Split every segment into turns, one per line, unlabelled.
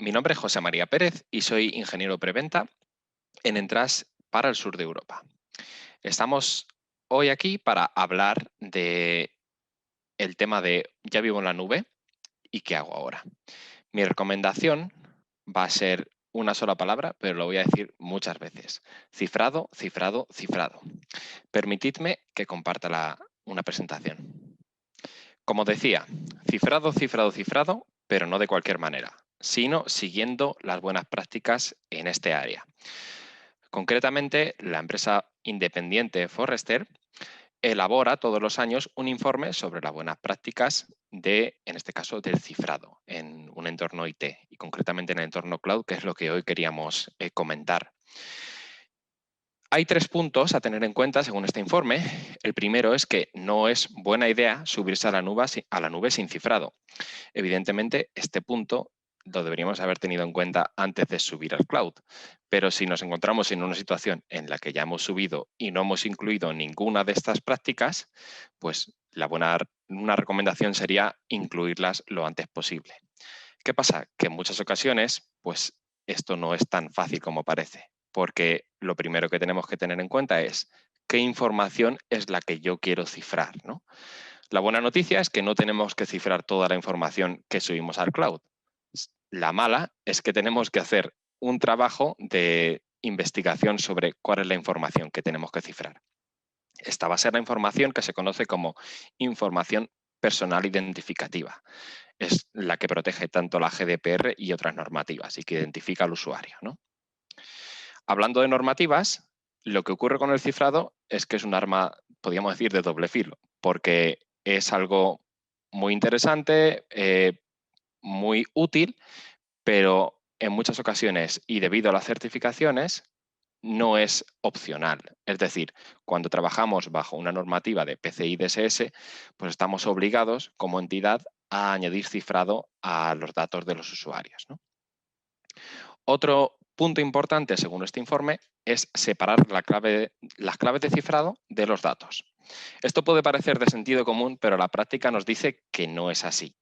Mi nombre es José María Pérez y soy ingeniero preventa en Entrás para el sur de Europa. Estamos hoy aquí para hablar de el tema de ya vivo en la nube y qué hago ahora. Mi recomendación va a ser una sola palabra, pero lo voy a decir muchas veces. Cifrado, cifrado, cifrado. Permitidme que comparta una presentación. Como decía, cifrado, cifrado, cifrado, pero no de cualquier manera, sino siguiendo las buenas prácticas en este área. Concretamente, la empresa independiente Forrester elabora todos los años un informe sobre las buenas prácticas en este caso, del cifrado en un entorno IT y concretamente en el entorno cloud, que es lo que hoy queríamos comentar. Hay 3 puntos a tener en cuenta según este informe. El primero es que no es buena idea subirse a la nube sin cifrado. Evidentemente, este punto lo deberíamos haber tenido en cuenta antes de subir al cloud. Pero si nos encontramos en una situación en la que ya hemos subido y no hemos incluido ninguna de estas prácticas, pues una recomendación sería incluirlas lo antes posible. ¿Qué pasa? Que en muchas ocasiones, pues esto no es tan fácil como parece, porque lo primero que tenemos que tener en cuenta es qué información es la que yo quiero cifrar, ¿no? La buena noticia es que no tenemos que cifrar toda la información que subimos al cloud. La mala es que tenemos que hacer un trabajo de investigación sobre cuál es la información que tenemos que cifrar. Esta va a ser la información que se conoce como información personal identificativa. Es la que protege tanto la GDPR y otras normativas y que identifica al usuario, ¿no? Hablando de normativas, lo que ocurre con el cifrado es que es un arma, podríamos decir, de doble filo, porque es algo muy interesante, muy útil, pero en muchas ocasiones y debido a las certificaciones no es opcional. Es decir, cuando trabajamos bajo una normativa de PCI DSS, pues estamos obligados como entidad a añadir cifrado a los datos de los usuarios, ¿no? Otro punto importante, según este informe, es separar las claves de cifrado de los datos. Esto puede parecer de sentido común, pero la práctica nos dice que no es así.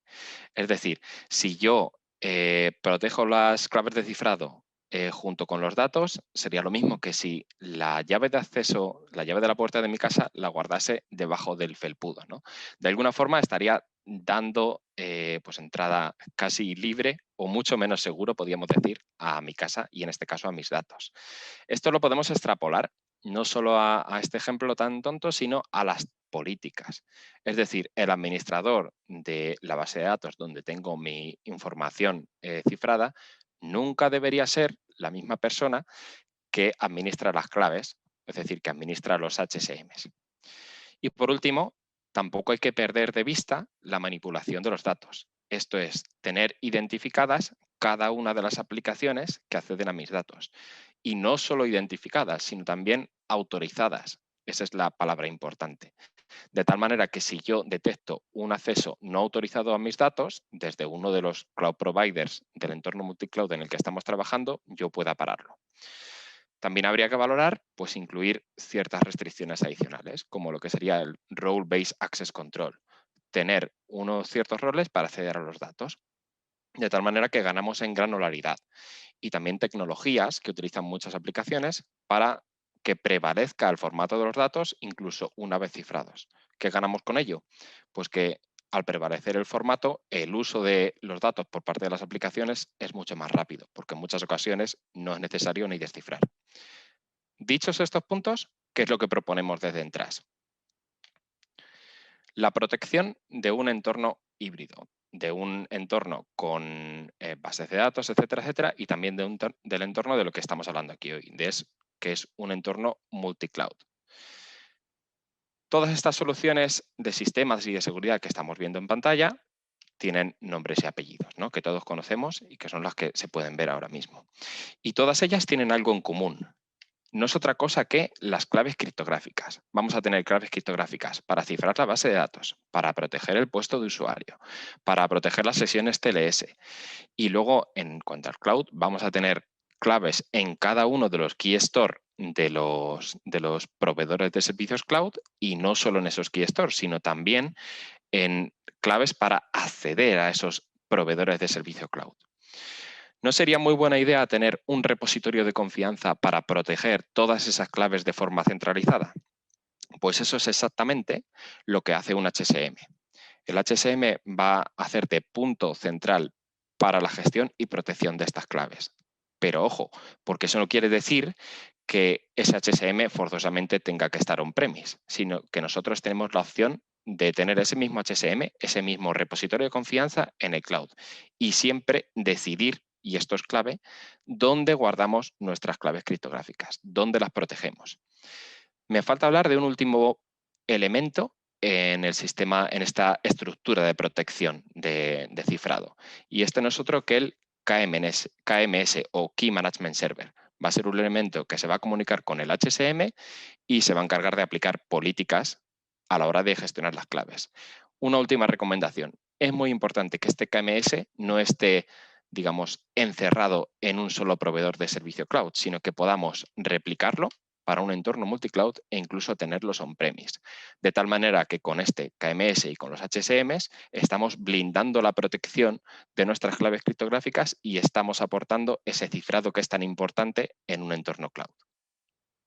Es decir, si yo protejo las claves de cifrado junto con los datos, sería lo mismo que si la llave de acceso, la llave de la puerta de mi casa, la guardase debajo del felpudo, ¿no? De alguna forma estaría dando pues entrada casi libre o mucho menos seguro, podríamos decir, a mi casa y en este caso a mis datos. Esto lo podemos extrapolar no solo a este ejemplo tan tonto, sino a las políticas. Es decir, el administrador de la base de datos donde tengo mi información cifrada nunca debería ser la misma persona que administra las claves, es decir, que administra los HSMs. Y por último, tampoco hay que perder de vista la manipulación de los datos. Esto es, tener identificadas cada una de las aplicaciones que acceden a mis datos. Y no solo identificadas, sino también autorizadas. Esa es la palabra importante. De tal manera que si yo detecto un acceso no autorizado a mis datos desde uno de los cloud providers del entorno multicloud en el que estamos trabajando, yo pueda pararlo. También habría que valorar, pues, incluir ciertas restricciones adicionales, como lo que sería el Role-Based Access Control, tener unos ciertos roles para acceder a los datos, de tal manera que ganamos en granularidad. Y también tecnologías que utilizan muchas aplicaciones para que prevalezca el formato de los datos incluso una vez cifrados. ¿Qué ganamos con ello? Pues que al prevalecer el formato, el uso de los datos por parte de las aplicaciones es mucho más rápido, porque en muchas ocasiones no es necesario ni descifrar. Dichos estos puntos, ¿qué es lo que proponemos desde Entras? La protección de un entorno híbrido, de un entorno con bases de datos, etcétera, etcétera, y también del entorno de lo que estamos hablando aquí hoy, que es un entorno multicloud. Todas estas soluciones de sistemas y de seguridad que estamos viendo en pantalla tienen nombres y apellidos, ¿no? Que todos conocemos y que son las que se pueden ver ahora mismo. Y todas ellas tienen algo en común. No es otra cosa que las claves criptográficas. Vamos a tener claves criptográficas para cifrar la base de datos, para proteger el puesto de usuario, para proteger las sesiones TLS. Y luego, en cuanto al cloud, vamos a tener claves en cada uno de los key store de los proveedores de servicios cloud y no solo en esos key store, sino también en claves para acceder a esos proveedores de servicio cloud. ¿No sería muy buena idea tener un repositorio de confianza para proteger todas esas claves de forma centralizada? Pues eso es exactamente lo que hace un HSM. El HSM va a hacerte punto central para la gestión y protección de estas claves. Pero ojo, porque eso no quiere decir que ese HSM forzosamente tenga que estar on-premise, sino que nosotros tenemos la opción de tener ese mismo HSM, ese mismo repositorio de confianza en el cloud y siempre decidir, y esto es clave, dónde guardamos nuestras claves criptográficas, dónde las protegemos. Me falta hablar de un último elemento en el sistema, en esta estructura de protección de cifrado. Y este no es otro que el KMS o Key Management Server. Va a ser un elemento que se va a comunicar con el HSM y se va a encargar de aplicar políticas a la hora de gestionar las claves. Una última recomendación. Es muy importante que este KMS no esté, digamos, encerrado en un solo proveedor de servicio cloud, sino que podamos replicarlo para un entorno multicloud e incluso tenerlos on-premise. De tal manera que con este KMS y con los HSMs estamos blindando la protección de nuestras claves criptográficas y estamos aportando ese cifrado que es tan importante en un entorno cloud.